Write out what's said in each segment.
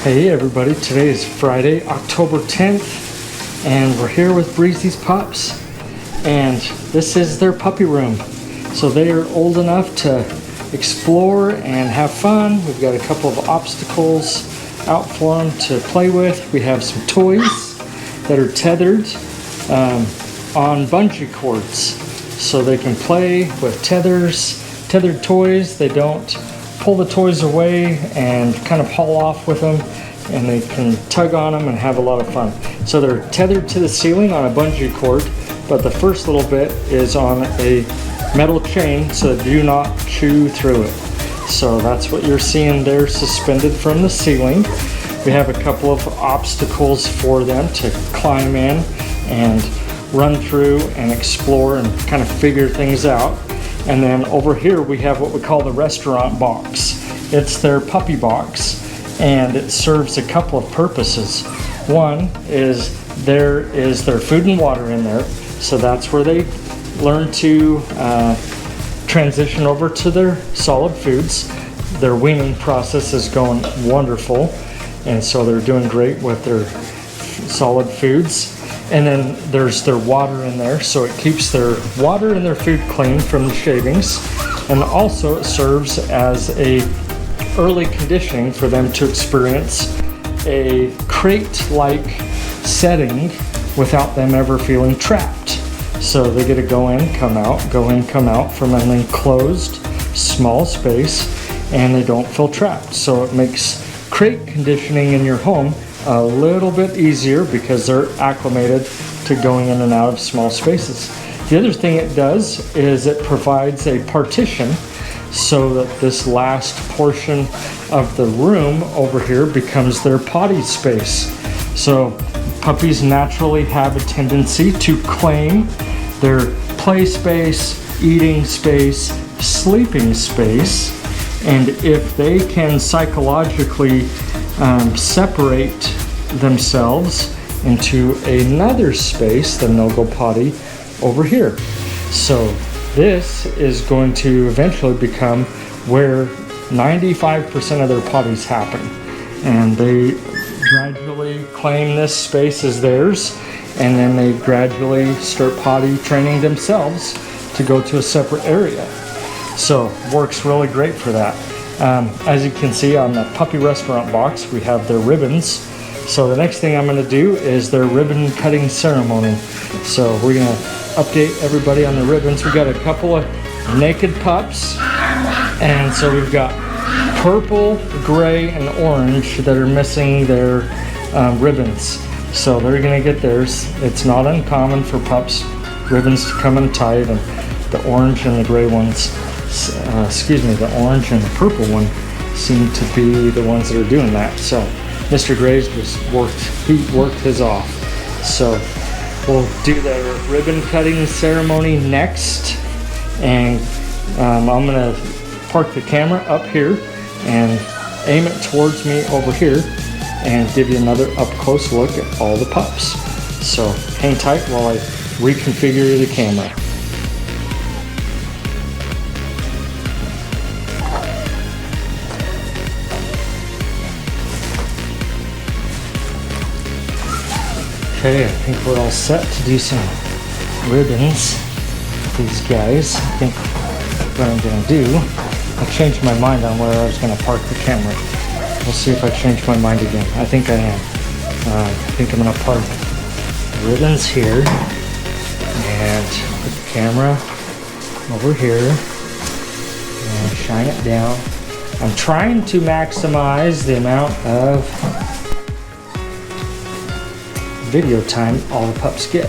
Hey everybody, today is Friday, October 10th, and we're here with Breezy's pups, and this is their puppy room. So they are old enough to explore and have fun. We've got a couple of obstacles out for them to play with. We have some toys that are tethered on bungee cords, so they can play with tethered toys. They don't pull the toys away and kind of haul off with them, and they can tug on them and have a lot of fun. So they're tethered to the ceiling on a bungee cord, but the first little bit is on a metal chain, so do not chew through it. So that's what you're seeing there, suspended from the ceiling. We have a couple of obstacles for them to climb in and run through and explore and kind of figure things out. And then over here we have what we call the restaurant box. It's their puppy box, and it serves a couple of purposes. One is there is their food and water in there, so that's where they learn to transition over to their solid foods. Their weaning process is going wonderful, and so they're doing great with their solid foods. And then there's their water in there, so it keeps their water and their food clean from the shavings. And also it serves as a early conditioning for them to experience a crate-like setting without them ever feeling trapped. So they get to go in, come out from an enclosed small space, and they don't feel trapped. So it makes crate conditioning in your home a little bit easier because they're acclimated to going in and out of small spaces. The other thing it does is it provides a partition so that this last portion of the room over here becomes their potty space. So puppies naturally have a tendency to claim their play space, eating space, sleeping space, and if they can psychologically separate themselves into another space, then they'll go potty over here. So this is going to eventually become where 95% of their potties happen, and they gradually claim this space as theirs, and then they gradually start potty training themselves to go to a separate area. So works really great for that. As you can see on the puppy restaurant box, we have their ribbons. So the next thing I'm going to do is their ribbon cutting ceremony. So we're going to update everybody on the ribbons. We've got a couple of naked pups, and so we've got purple, gray, and orange that are missing their ribbons. So they're going to get theirs. It's not uncommon for pups' ribbons to come untied, and the orange and the gray ones, the orange and the purple one seem to be the ones that are doing that. So Mr. Gray's worked his off. So we'll do the ribbon cutting ceremony next, and I'm gonna park the camera up here and aim it towards me over here and give you another up close look at all the pups. So hang tight while I reconfigure the camera. Okay, I think we're all set to do some ribbons with these guys. I think what I'm going to do, I changed my mind on where I was going to park the camera. We'll see if I change my mind again. I think I am. I think I'm going to park the ribbons here and put the camera over here and shine it down. I'm trying to maximize the amount of video time all the pups get.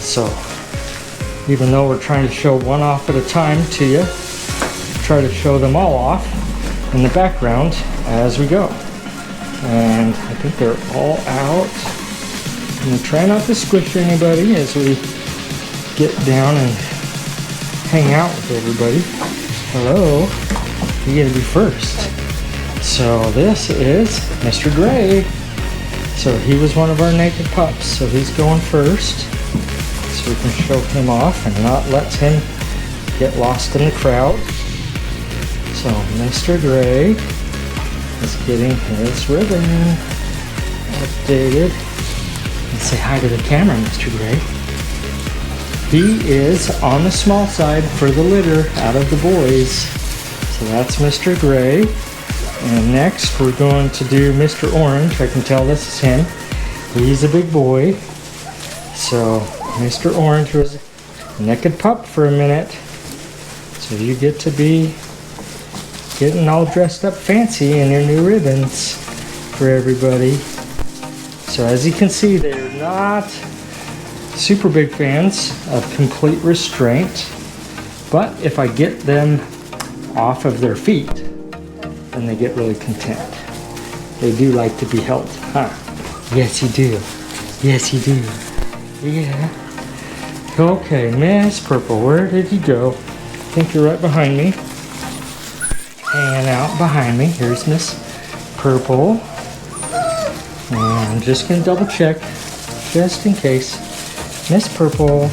So even though we're trying to show one off at a time to you, try to show them all off in the background as we go. And I think they're all out. I'm gonna try not to squish anybody as we get down and hang out with everybody. Hello, you gotta be first. So this is Mr. Gray. So he was one of our naked pups, so he's going first, so we can show him off and not let him get lost in the crowd. So Mr. Gray, is getting his ribbon updated. And say hi to the camera, Mr. Gray. He is on the small side for the litter out of the boys. So that's Mr. Gray. And next we're going to do Mr. Orange. I can tell this is him. He's a big boy. So Mr. Orange was a naked pup for a minute. So you get to be getting all dressed up fancy in your new ribbons for everybody. So as you can see, they're not super big fans of complete restraint, but if I get them off of their feet, then they get really content. They do like to be held, huh? Yes, you do. Yes, you do. Yeah. Okay, Miss Purple, where did you go? I think you're right behind me. Hanging out behind me. Here's Miss Purple. And I'm just gonna double check, just in case. Miss Purple.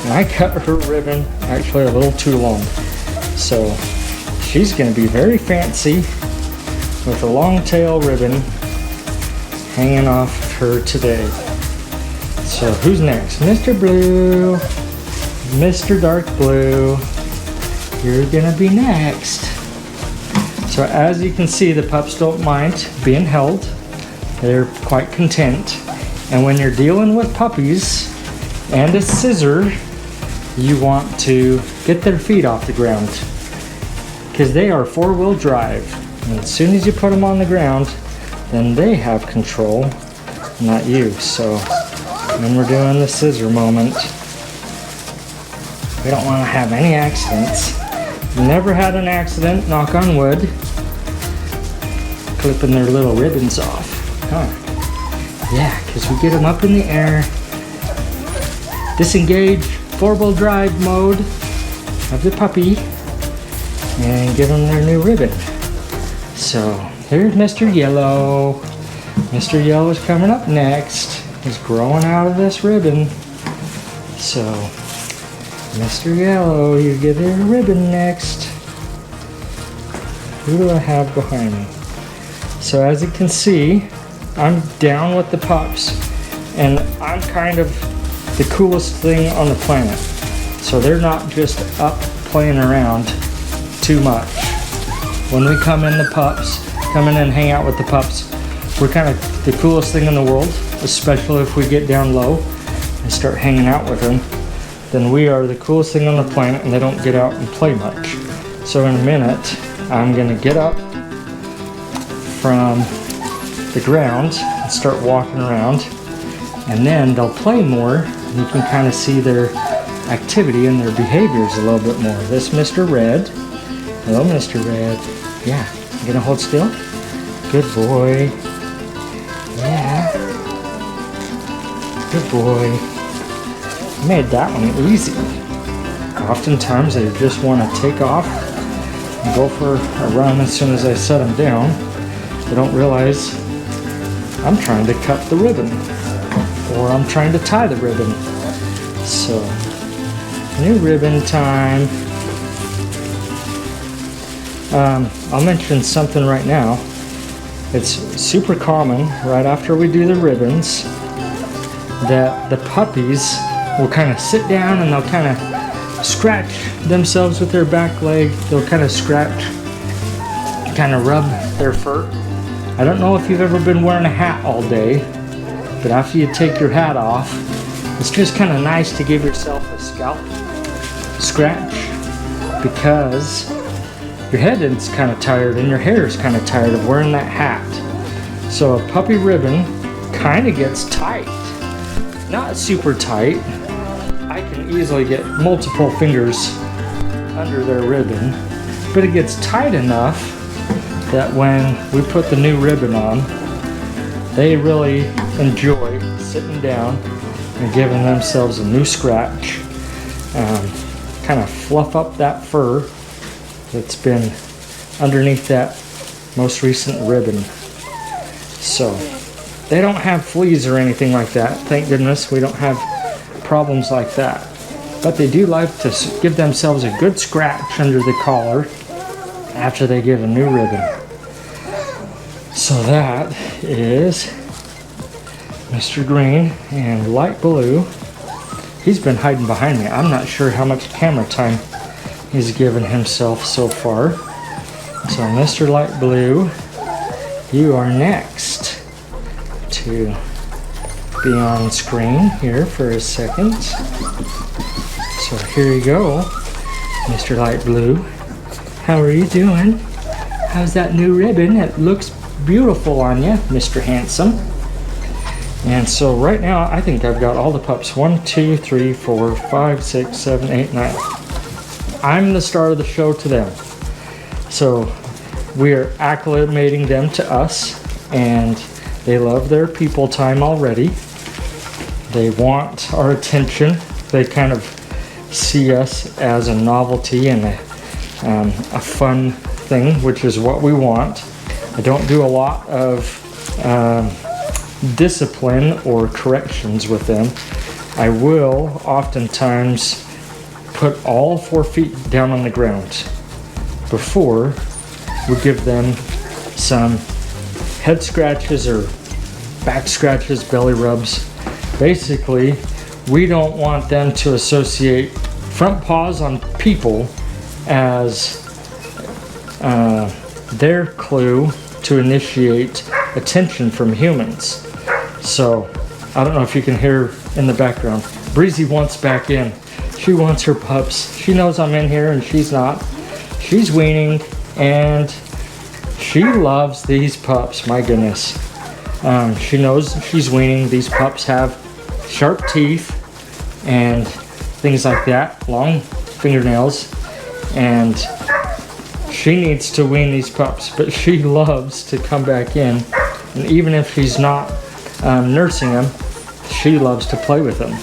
And I cut her ribbon actually a little too long. So she's gonna be very fancy with a long tail ribbon hanging off of her today. So who's next? Mr. Blue, Mr. Dark Blue, you're gonna be next. So as you can see, the pups don't mind being held. They're quite content. And when you're dealing with puppies and a scissor, you want to get their feet off the ground because they are four-wheel drive. And as soon as you put them on the ground, then they have control, not you. So when we're doing the scissor moment, we don't want to have any accidents. Never had an accident, knock on wood, clipping their little ribbons off. Huh. Yeah, because we get them up in the air, disengage four-wheel drive mode of the puppy, and give them their new ribbon. So here's Mr. Yellow. Mr. Yellow is coming up next. He's growing out of this ribbon. So Mr. Yellow, you get a ribbon next. Who do I have behind me? So as you can see, I'm down with the pups, and I'm kind of the coolest thing on the planet. So they're not just up playing around too much. When we come in, the pups, come in and hang out with the pups, we're kind of the coolest thing in the world, especially if we get down low and start hanging out with them. Then we are the coolest thing on the planet, and they don't get out and play much. So in a minute, I'm gonna get up from the ground and start walking around, and then they'll play more, and you can kind of see their activity and their behaviors a little bit more. This Mr. Red. Hello, Mr. Red. Yeah, you gonna hold still? Good boy. Yeah. Good boy. Made that one easy. Oftentimes they just want to take off and go for a run as soon as I set them down. They don't realize I'm trying to cut the ribbon, or I'm trying to tie the ribbon. So, new ribbon time. I'll mention something right now. It's super common right after we do the ribbons that the puppies will kind of sit down and they'll kind of scratch themselves with their back leg. They'll kind of scratch, kind of rub their fur. I don't know if you've ever been wearing a hat all day, but after you take your hat off, it's just kind of nice to give yourself a scalp scratch, because your head is kind of tired and your hair is kind of tired of wearing that hat. So a puppy ribbon kind of gets tight. Not super tight. I can easily get multiple fingers under their ribbon, but it gets tight enough that when we put the new ribbon on, they really enjoy sitting down and giving themselves a new scratch. Kind of fluff up that fur that's been underneath that most recent ribbon. So they don't have fleas or anything like that. Thank goodness we don't have problems like that. But they do like to give themselves a good scratch under the collar after they give a new ribbon. So that is Mr. Green and Light Blue. He's been hiding behind me. I'm not sure how much camera time he's given himself so far. So Mr. Light Blue, you are next to be on screen here for a second. So here you go, Mr. Light Blue. How are you doing? How's that new ribbon? It looks beautiful on you, Mr. Handsome. And so right now, I think I've got all the pups. 1, 2, 3, 4, 5, 6, 7, 8, 9. I'm the star of the show to them. So we are acclimating them to us, and they love their people time already. They want our attention. They kind of see us as a novelty and a fun thing, which is what we want. I don't do a lot of discipline or corrections with them. I will oftentimes put all 4 feet down on the ground before we give them some head scratches or back scratches, belly rubs. Basically, we don't want them to associate front paws on people as their clue to initiate attention from humans. So, I don't know if you can hear in the background. Breezy wants back in. She wants her pups. She knows I'm in here and she's not. She's weaning and she loves these pups, my goodness. She knows she's weaning. These pups have sharp teeth and things like that, long fingernails, and she needs to wean these pups, but she loves to come back in, and even if she's not nursing them, she loves to play with them.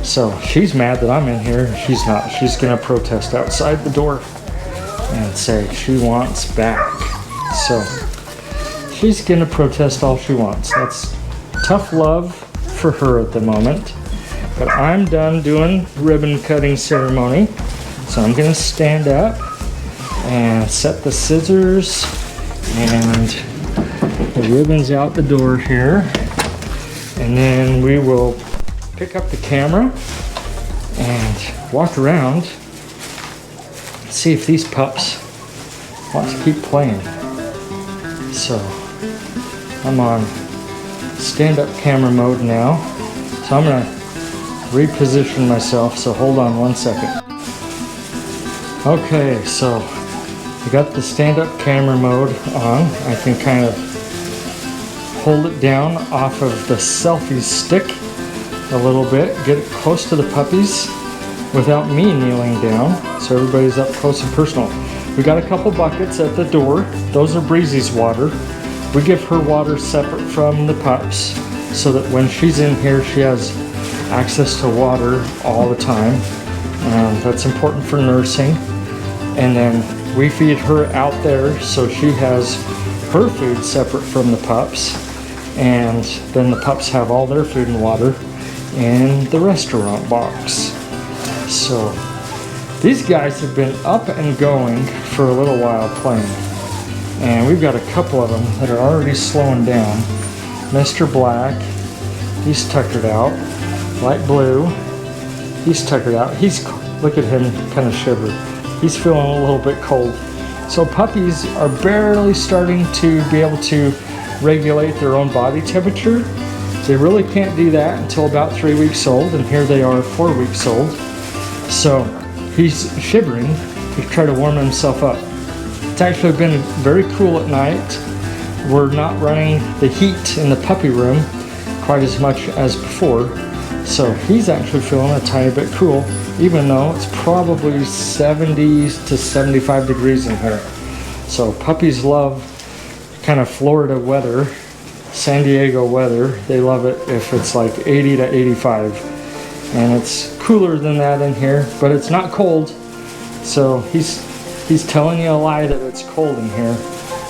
So she's mad that I'm in here. She's not. She's gonna protest outside the door and say she wants back. So she's gonna protest all she wants. That's tough love for her at the moment. But I'm done doing ribbon cutting ceremony, so I'm gonna stand up and set the scissors and the ribbons out the door here, and then we will pick up the camera and walk around and see if these pups want to keep playing. So I'm on stand-up camera mode now, so I'm gonna reposition myself, so hold on 1 second. Okay, so I got the stand-up camera mode on. I can kind of hold it down off of the selfie stick a little bit, get it close to the puppies without me kneeling down, so everybody's up close and personal. We got a couple buckets at the door. Those are Breezy's water. We give her water separate from the pups so that when she's in here she has access to water all the time. That's important for nursing. And then we feed her out there, so she has her food separate from the pups, and then the pups have all their food and water in the restaurant box. So these guys have been up and going for a little while playing, and we've got a couple of them that are already slowing down. Mr. Black, he's tuckered out. Light Blue, he's tuckered out. Look at him kind of shiver. He's feeling a little bit cold. So puppies are barely starting to be able to regulate their own body temperature. They really can't do that until about 3 weeks old, and here they are 4 weeks old. So he's shivering to try to warm himself up. It's actually been very cool at night. We're not running the heat in the puppy room quite as much as before. So he's actually feeling a tiny bit cool, even though it's probably 70 to 75 degrees in here. So puppies love kind of Florida weather, San Diego weather. They love it if it's like 80 to 85. And it's cooler than that in here, but it's not cold. So he's telling you a lie that it's cold in here.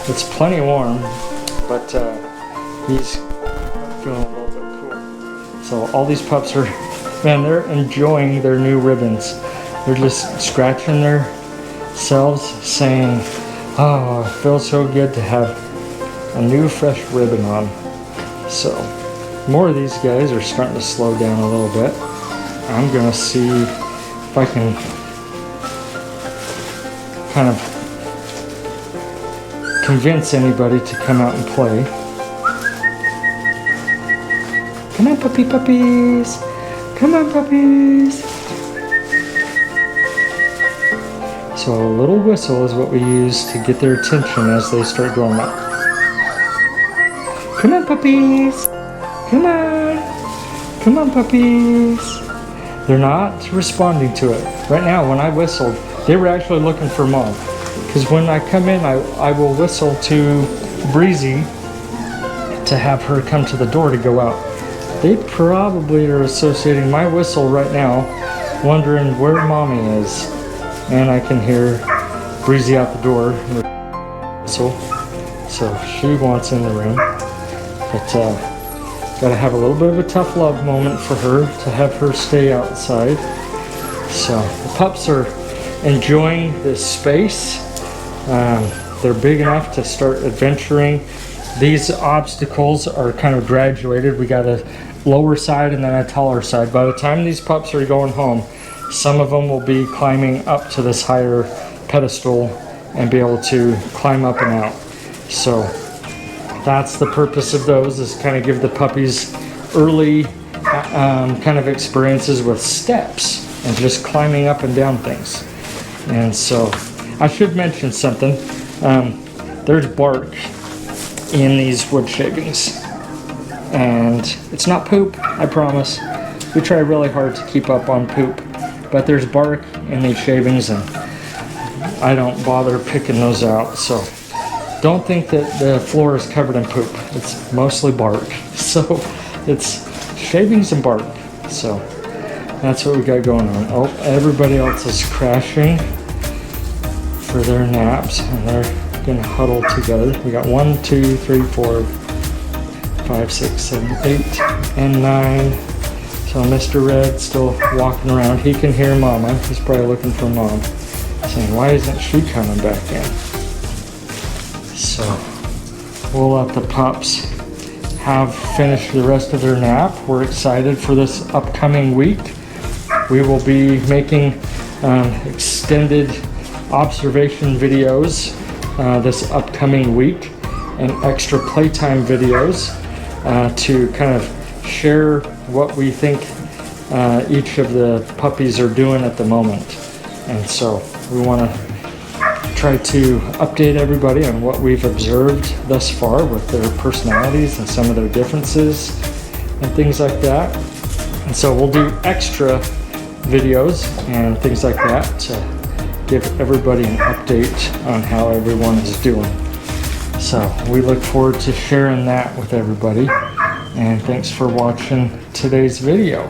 It's plenty warm, but he's feeling a little bit cool. So all these pups are, man, they're enjoying their new ribbons. They're just scratching themselves, saying, oh, it feels so good to have a new fresh ribbon on. So more of these guys are starting to slow down a little bit. I'm gonna see if I can kind of convince anybody to come out and play. Come on, puppies! Come on, puppies! So a little whistle is what we use to get their attention as they start growing up. Come on, puppies! Come on! Come on, puppies! They're not responding to it. Right now, when I whistled, they were actually looking for mom. Because when I come in, I will whistle to Breezy to have her come to the door to go out. They probably are associating my whistle right now, wondering where mommy is. And I can hear Breezy out the door whistle. So she wants in the room. But gotta have a little bit of a tough love moment for her to have her stay outside. So the pups are enjoying this space. They're big enough to start adventuring. These obstacles are kind of graduated. We got a lower side and then a taller side. By the time these pups are going home, some of them will be climbing up to this higher pedestal and be able to climb up and out. So that's the purpose of those, is kind of give the puppies early kind of experiences with steps and just climbing up and down things. And so I should mention something. There's bark in these wood shavings, and it's not poop, I promise. We try really hard to keep up on poop, but there's bark in these shavings and I don't bother picking those out. So don't think that the floor is covered in poop. It's mostly bark. So it's shavings and bark. So that's what we got going on. Oh, everybody else is crashing for their naps, and they're gonna huddle together. We got 1, 2, 3, 4, 5, 6, 7, 8, and 9. So Mr. Red still walking around. He can hear Mama. He's probably looking for Mom, saying, why isn't she coming back in? So we'll let the pups have finished the rest of their nap. We're excited for this upcoming week. We will be making extended observation videos this upcoming week, and extra playtime videos to kind of share what we think each of the puppies are doing at the moment. And so we want to try to update everybody on what we've observed thus far with their personalities and some of their differences and things like that. And so we'll do extra videos and things like that to give everybody an update on how everyone is doing. So we look forward to sharing that with everybody, and thanks for watching today's video.